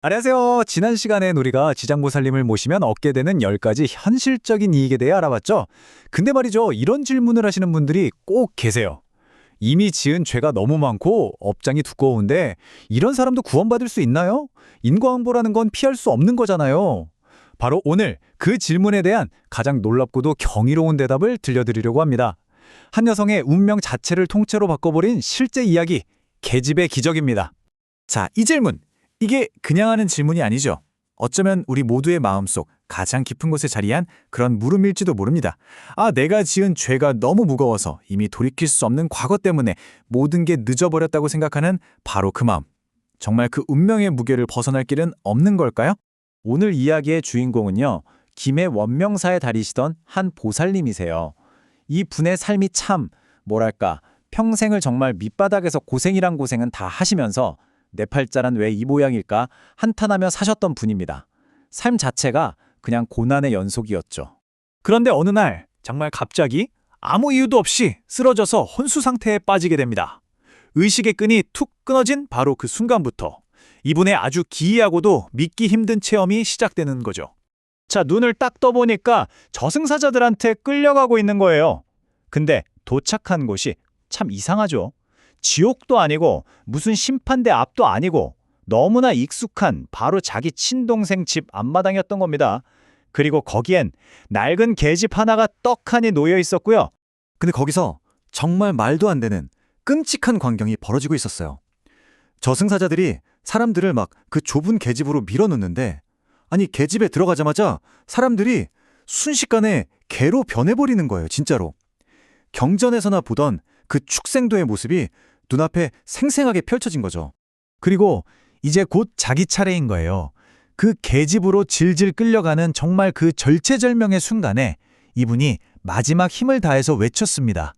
안녕하세요. 지난 시간엔 우리가 지장보살님을 모시면 얻게 되는 10가지 현실적인 이익에 대해 알아봤죠? 근데 말이죠. 이런 질문을 하시는 분들이 꼭 계세요. 이미 지은 죄가 너무 많고 업장이 두꺼운데 이런 사람도 구원받을 수 있나요? 인과응보라는 건 피할 수 없는 거잖아요. 바로 오늘 그 질문에 대한 가장 놀랍고도 경이로운 대답을 들려드리려고 합니다. 한 여성의 운명 자체를 통째로 바꿔버린 실제 이야기, 계집의 기적입니다. 자, 이 질문. 이게 그냥 하는 질문이 아니죠. 어쩌면 우리 모두의 마음속 가장 깊은 곳에 자리한 그런 물음일지도 모릅니다. 내가 지은 죄가 너무 무거워서 이미 돌이킬 수 없는 과거 때문에 모든 게 늦어버렸다고 생각하는 바로 그 마음. 정말 그 운명의 무게를 벗어날 길은 없는 걸까요? 오늘 이야기의 주인공은요, 김해 원명사에 다니시던 한 보살님이세요. 이 분의 삶이 참, 뭐랄까, 평생을 정말 밑바닥에서 고생이란 고생은 다 하시면서 내 팔자란 왜 이 모양일까 한탄하며 사셨던 분입니다. 삶 자체가 그냥 고난의 연속이었죠. 그런데 어느 날 정말 갑자기 아무 이유도 없이 쓰러져서 혼수 상태에 빠지게 됩니다. 의식의 끈이 툭 끊어진 바로 그 순간부터 이분의 아주 기이하고도 믿기 힘든 체험이 시작되는 거죠. 자, 눈을 딱 떠보니까 저승사자들한테 끌려가고 있는 거예요. 근데 도착한 곳이 참 이상하죠. 지옥도 아니고 무슨 심판대 앞도 아니고 너무나 익숙한 바로 자기 친동생 집 앞마당이었던 겁니다. 그리고 거기엔 낡은 계집 하나가 떡하니 놓여 있었고요. 근데 거기서 정말 말도 안 되는 끔찍한 광경이 벌어지고 있었어요. 저승사자들이 사람들을 막 그 좁은 계집으로 밀어넣는데, 아니 계집에 들어가자마자 사람들이 순식간에 개로 변해버리는 거예요, 진짜로. 경전에서나 보던 그 축생도의 모습이 눈앞에 생생하게 펼쳐진 거죠. 그리고 이제 곧 자기 차례인 거예요. 그 계집으로 질질 끌려가는 정말 그 절체절명의 순간에 이분이 마지막 힘을 다해서 외쳤습니다.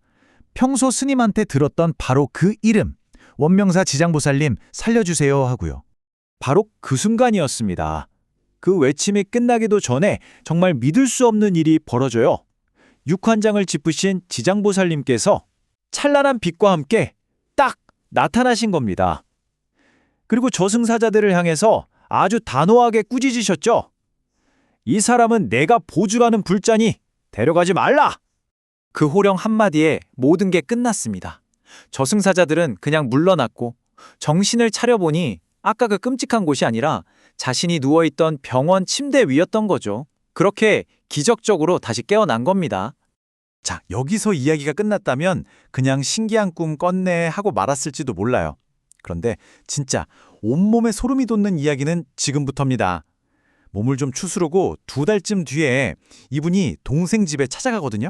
평소 스님한테 들었던 바로 그 이름, 원명사 지장보살님 살려주세요 하고요. 바로 그 순간이었습니다. 그 외침이 끝나기도 전에 정말 믿을 수 없는 일이 벌어져요. 육환장을 짚으신 지장보살님께서 찬란한 빛과 함께 딱 나타나신 겁니다. 그리고 저승사자들을 향해서 아주 단호하게 꾸짖으셨죠. 이 사람은 내가 보주라는 불자니 데려가지 말라! 그 호령 한마디에 모든 게 끝났습니다. 저승사자들은 그냥 물러났고 정신을 차려보니 아까 그 끔찍한 곳이 아니라 자신이 누워있던 병원 침대 위였던 거죠. 그렇게 기적적으로 다시 깨어난 겁니다. 자, 여기서 이야기가 끝났다면 그냥 신기한 꿈 꿨네 하고 말았을지도 몰라요. 그런데 진짜 온몸에 소름이 돋는 이야기는 지금부터입니다. 몸을 좀 추스르고 2달쯤 뒤에 이분이 동생 집에 찾아가거든요.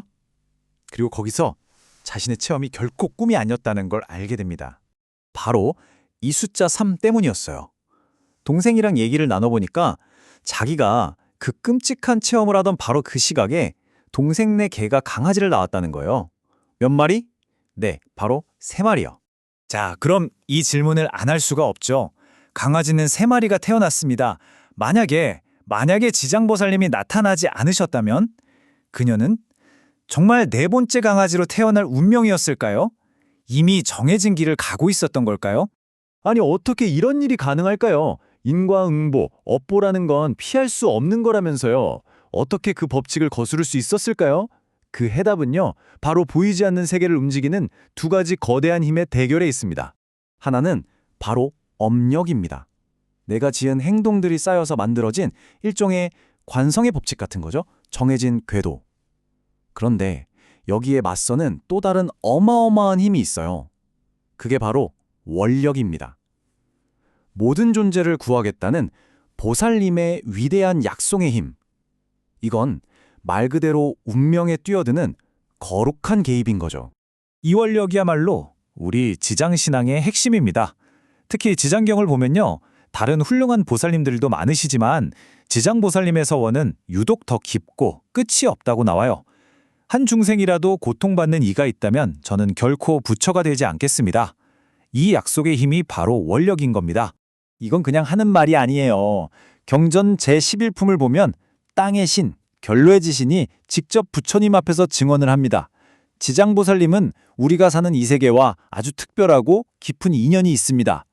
그리고 거기서 자신의 체험이 결코 꿈이 아니었다는 걸 알게 됩니다. 바로 이 숫자 3 때문이었어요. 동생이랑 얘기를 나눠보니까 자기가 그 끔찍한 체험을 하던 바로 그 시각에 동생네 개가 강아지를 낳았다는 거예요. 몇 마리? 네, 바로 3마리요. 자, 그럼 이 질문을 안 할 수가 없죠. 강아지는 3마리가 태어났습니다. 만약에 지장보살님이 나타나지 않으셨다면 그녀는 정말 4번째 강아지로 태어날 운명이었을까요? 이미 정해진 길을 가고 있었던 걸까요? 아니, 어떻게 이런 일이 가능할까요? 인과응보, 업보라는 건 피할 수 없는 거라면서요. 어떻게 그 법칙을 거스를 수 있었을까요? 그 해답은요, 바로 보이지 않는 세계를 움직이는 2가지 거대한 힘의 대결에 있습니다. 하나는 바로 업력입니다. 내가 지은 행동들이 쌓여서 만들어진 일종의 관성의 법칙 같은 거죠. 정해진 궤도. 그런데 여기에 맞서는 또 다른 어마어마한 힘이 있어요. 그게 바로 원력입니다. 모든 존재를 구하겠다는 보살님의 위대한 약속의 힘. 이건 말 그대로 운명에 뛰어드는 거룩한 개입인 거죠. 이 원력이야말로 우리 지장신앙의 핵심입니다. 특히 지장경을 보면요. 다른 훌륭한 보살님들도 많으시지만 지장보살님의 서원은 유독 더 깊고 끝이 없다고 나와요. 한 중생이라도 고통받는 이가 있다면 저는 결코 부처가 되지 않겠습니다. 이 약속의 힘이 바로 원력인 겁니다. 이건 그냥 하는 말이 아니에요. 경전 제11품을 보면 땅의 신, 결로의 지신이 직접 부처님 앞에서 증언을 합니다. 지장보살님은 우리가 사는 이 세계와 아주 특별하고 깊은 인연이 있습니다.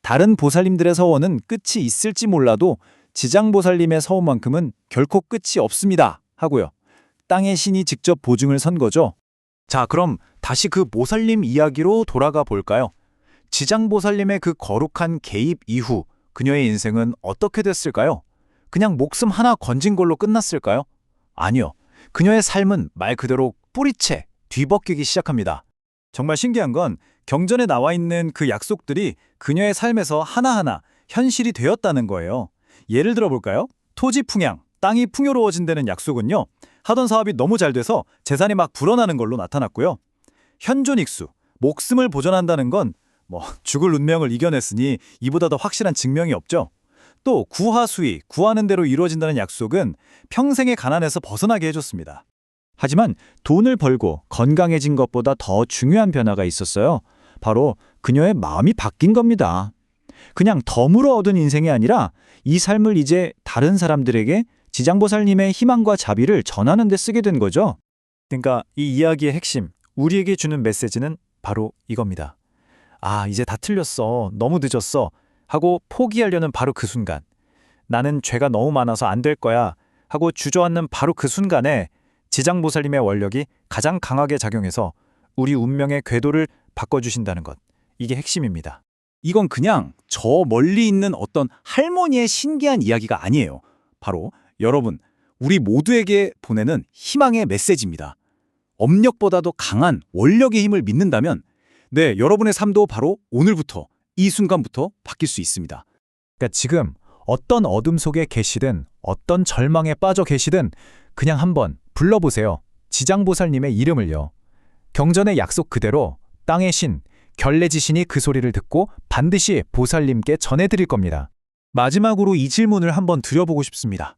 다른 보살님들의 서원은 끝이 있을지 몰라도 지장보살님의 서원만큼은 결코 끝이 없습니다 하고요. 땅의 신이 직접 보증을 선 거죠. 자, 그럼 다시 그 보살님 이야기로 돌아가 볼까요? 지장보살님의 그 거룩한 개입 이후 그녀의 인생은 어떻게 됐을까요? 그냥 목숨 하나 건진 걸로 끝났을까요? 아니요. 그녀의 삶은 말 그대로 뿌리채 뒤벗기기 시작합니다. 정말 신기한 건 경전에 나와 있는 그 약속들이 그녀의 삶에서 하나하나 현실이 되었다는 거예요. 예를 들어 볼까요? 토지 풍양, 땅이 풍요로워진다는 약속은요. 하던 사업이 너무 잘 돼서 재산이 막 불어나는 걸로 나타났고요. 현존익수, 목숨을 보존한다는 건 죽을 운명을 이겨냈으니 이보다 더 확실한 증명이 없죠. 또 구하수의, 구하는 대로 이루어진다는 약속은 평생의 가난에서 벗어나게 해줬습니다. 하지만 돈을 벌고 건강해진 것보다 더 중요한 변화가 있었어요. 바로 그녀의 마음이 바뀐 겁니다. 그냥 덤으로 얻은 인생이 아니라 이 삶을 이제 다른 사람들에게 지장보살님의 희망과 자비를 전하는 데 쓰게 된 거죠. 그러니까 이 이야기의 핵심, 우리에게 주는 메시지는 바로 이겁니다. 아, 이제 다 틀렸어. 너무 늦었어. 하고 포기하려는 바로 그 순간. 나는 죄가 너무 많아서 안 될 거야. 하고 주저앉는 바로 그 순간에 지장보살님의 원력이 가장 강하게 작용해서 우리 운명의 궤도를 바꿔주신다는 것. 이게 핵심입니다. 이건 그냥 저 멀리 있는 어떤 할머니의 신기한 이야기가 아니에요. 바로 여러분, 우리 모두에게 보내는 희망의 메시지입니다. 업력보다도 강한 원력의 힘을 믿는다면 네, 여러분의 삶도 바로 오늘부터, 이 순간부터 바뀔 수 있습니다. 그러니까 지금 어떤 어둠 속에 계시든 어떤 절망에 빠져 계시든 그냥 한번 불러보세요. 지장보살님의 이름을요. 경전의 약속 그대로 땅의 신, 결례지신이 그 소리를 듣고 반드시 보살님께 전해드릴 겁니다. 마지막으로 이 질문을 한번 드려보고 싶습니다.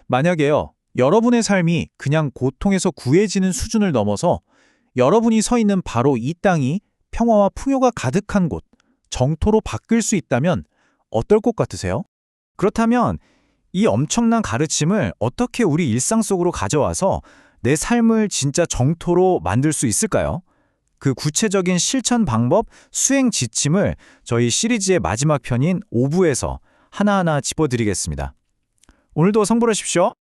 만약에요, 여러분의 삶이 그냥 고통에서 구해지는 수준을 넘어서 여러분이 서 있는 바로 이 땅이 평화와 풍요가 가득한 곳, 정토로 바뀔 수 있다면 어떨 것 같으세요? 그렇다면 이 엄청난 가르침을 어떻게 우리 일상 속으로 가져와서 내 삶을 진짜 정토로 만들 수 있을까요? 그 구체적인 실천 방법, 수행 지침을 저희 시리즈의 마지막 편인 5부에서 하나하나 짚어드리겠습니다. 오늘도 성불하십시오.